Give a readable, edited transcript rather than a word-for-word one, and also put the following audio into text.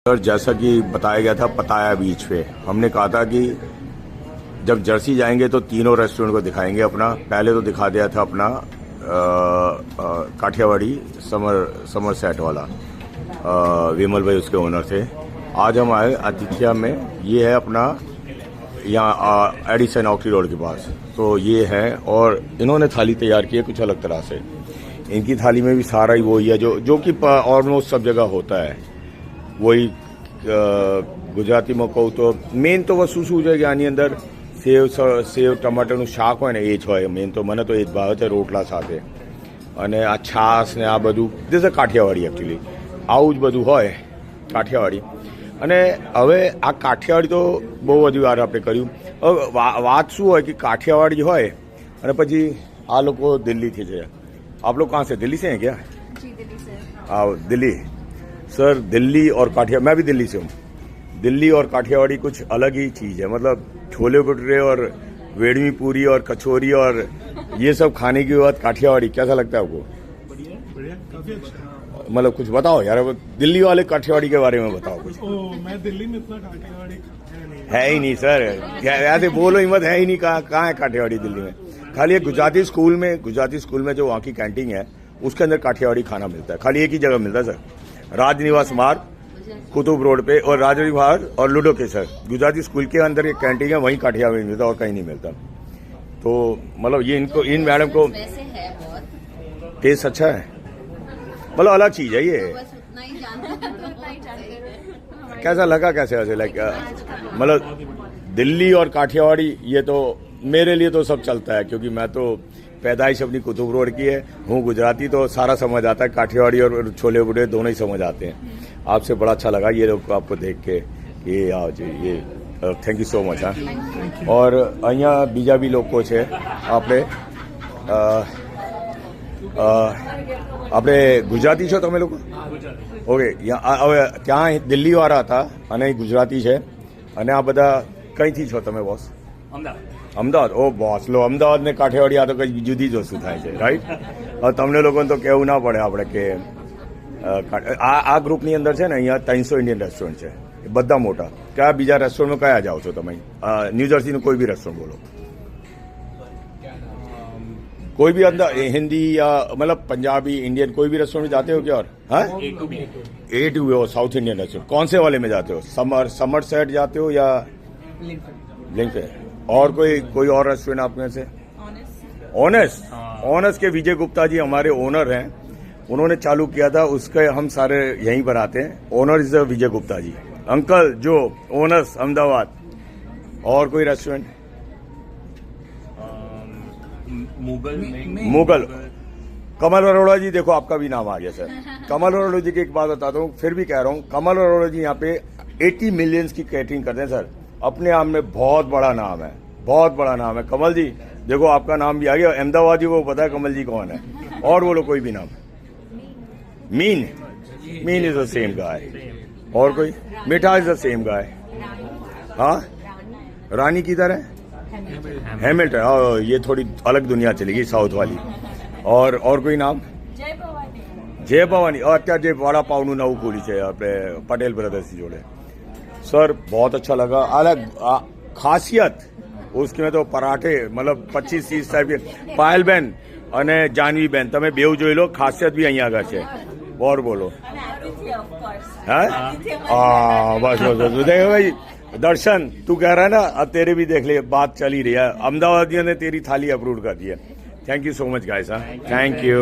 Sir जैसा कि बताया गया था पताया बीच पे हमने कहा था कि जब जर्सी जाएंगे तो तीनों रेस्टोरेंट को दिखाएंगे अपना। पहले तो दिखा दिया था अपना काठियावाड़ी समर सेट वाला, विमल भाई उसके ओनर थे। आज हम आए आतिथ्या में, ये है अपना यहाँ एडिसन ऑक्टी रोड के पास। तो ये है और इन्होंने थाली तैयार की है कुछ अलग तरह से। इनकी थाली में भी सारा ही वही है जो कि ऑलमोस्ट सब जगह होता है वही। ગુજરાતી માં કહું તો મેઇન તો વસ્તુ શું છે કે આની અંદર સેવ ટમાટરનું શાક હોય ને એ જ હોય મેઇન। તો મને તો એ જ ભાવે છે રોટલા સાથે, અને આ છાશ ને આ બધું દિસ કાઠિયાવાડી એકચ્યુઅલી આવું જ બધું હોય કાઠિયાવાડી। અને હવે આ કાઠિયાવાડી તો બહુ બધી વાર આપણે કર્યું। હવે વાત શું હોય કે કાઠિયાવાડી હોય અને પછી આ લોકો દિલ્હીથી છે। આપ લોકો कहाँ से? दिल्ली से हैं क्या? जी दिल्ली से। हाँ दिल्ली। सर दिल्ली और काठिया, मैं भी दिल्ली से हूँ। दिल्ली और काठियावाड़ी कुछ अलग ही चीज़ है। मतलब छोले भटूरे और वेड़मी पूरी और कचौरी और ये सब खाने के बाद काठियावाड़ी कैसा लगता है आपको? बढ़िया बढ़िया, काफी अच्छा। मतलब कुछ बताओ यार, अब दिल्ली वाले काठियावाड़ी के बारे में बताओ कुछ। मैं दिल्ली में इतना काठियावाड़ी है ही नहीं सर, ऐसे बोलो ही मत, है ही नहीं। कहाँ है काठियावाड़ी दिल्ली में? खाली एक गुजराती स्कूल में जो वहाँ की कैंटीन है उसके अंदर काठियावाड़ी खाना मिलता है। खाली एक ही जगह मिलता है सर, राजनिवास मार्ग कुतुब रोड पे, और राजनिवास और लूडो के सर गुजराती स्कूल के अंदर एक कैंटीन है, वहीं काठियावाड़ी मिलता और कहीं नहीं मिलता। तो मतलब ये इन मैडम को वैसे है बहुत टेस्ट अच्छा है, मतलब अलग चीज है ये। बस उतना ही जानते हैं तो उतना ही जानते हैं। कैसा लगा, कैसे वैसे लाइक मतलब दिल्ली और काठियावाड़ी ये तो मेरे लिए तो सब चलता है, क्योंकि मैं तो पैदाइश अपनी कुतुब रोड की है, हूँ गुजराती, तो सारा समझ आता है। काठियावाड़ी और छोले भटूरे दोनों ही समझ आते हैं। आपसे बड़ा अच्छा लगा ये लोग आपको देख के। ये आओ जी, ये थैंक यू सो मच। हाँ, और અહીંયા બીજા બી લોકો છે આપણે ગુજરાતી છો તમે લોકો? ઓકે, હવે ત્યાં દિલ્હીવાળા હતા અને ગુજરાતી છે, અને આ બધા કઈથી છો તમે બોસ? અમદાવાદ। ઓ બોસ લો, અમદાવાદ ને કાઠિયાવાડી આ તો કઈ જુદી જ વસ્તુ થાય છે, રાઈટ? હવે તમને લોકોને તો કહેવું ના પડે આપણે કે આ ગ્રુપની અંદર છે ને અહીંયા 300 ઇન્ડિયન રેસ્ટોરન્ટ છે, બધા મોટા। કયા બીજા રેસ્ટોરન્ટમાં કયા જાઓ છો તમે? ન્યૂ જર્સીનું કોઈ બી રેસ્ટોરન્ટ બોલો, कोई भी अंदर हिंदी या मतलब पंजाबी इंडियन कोई भी रेस्टोरेंट में जाते हो क्या? और हाँ, ए टू हो साउथ इंडियन रेस्टोरेंट। कौन से वाले में जाते हो? समर सेट जाते हो या लिंक पे? और कोई और रेस्टोरेंट आप में से? ऑनेस्ट के विजय गुप्ता जी हमारे ओनर हैं, उन्होंने चालू किया था, उसके हम सारे यहीं पर आते हैं। Owner is Vijay Gupta ji, uncle जो ओनर्स अहमदाबाद। और कोई रेस्टोरेंट? मुगल। कमल अरोड़ा जी, देखो आपका भी नाम आ गया सर। कमल अरोड़ा जी की एक बात बताता हूँ, फिर भी कह रहा हूँ, कमल अरोड़ा जी यहाँ पे 80 मिलियंस की कैटरिंग करते हैं सर। अपने आप में बहुत बड़ा नाम है, बहुत बड़ा नाम है। कमल जी देखो आपका नाम भी आ गया, अहमदाबादी को पता है कमल जी कौन है। और बोलो कोई भी नाम। Mean is the same guy. और कोई? मिठा इज द सेम गाय। हाँ, रानी किधर है? हेमिल्टन। ये थोड़ी अलग दुनिया चलेगी, साउथ वाली। और कोई नाम? जय भवानी। અત્યારે જે વડાપાવનું નવું ખુલી છે આપણે પટેલ બ્રધર્સની જોડે। સર बहुत अच्छा लगा। अलग खासियत उसके में तो पराठे मतलब 25-30 टाइप के। पायल बेन અને જાનવી બેન તમે બેવ જોઈ લો, ખાસિયત બી અહીંયા આગળ છે। और बोलो। हाँ, बस देखो भाई दर्शन, तू कह रहा है ना, अब तेरे भी देख ले, बात चल ही रही है। अहमदाबादियों ने तेरी थाली अप्रूव कर दी है। Thank you so much guys. हाँ, थैंक यू।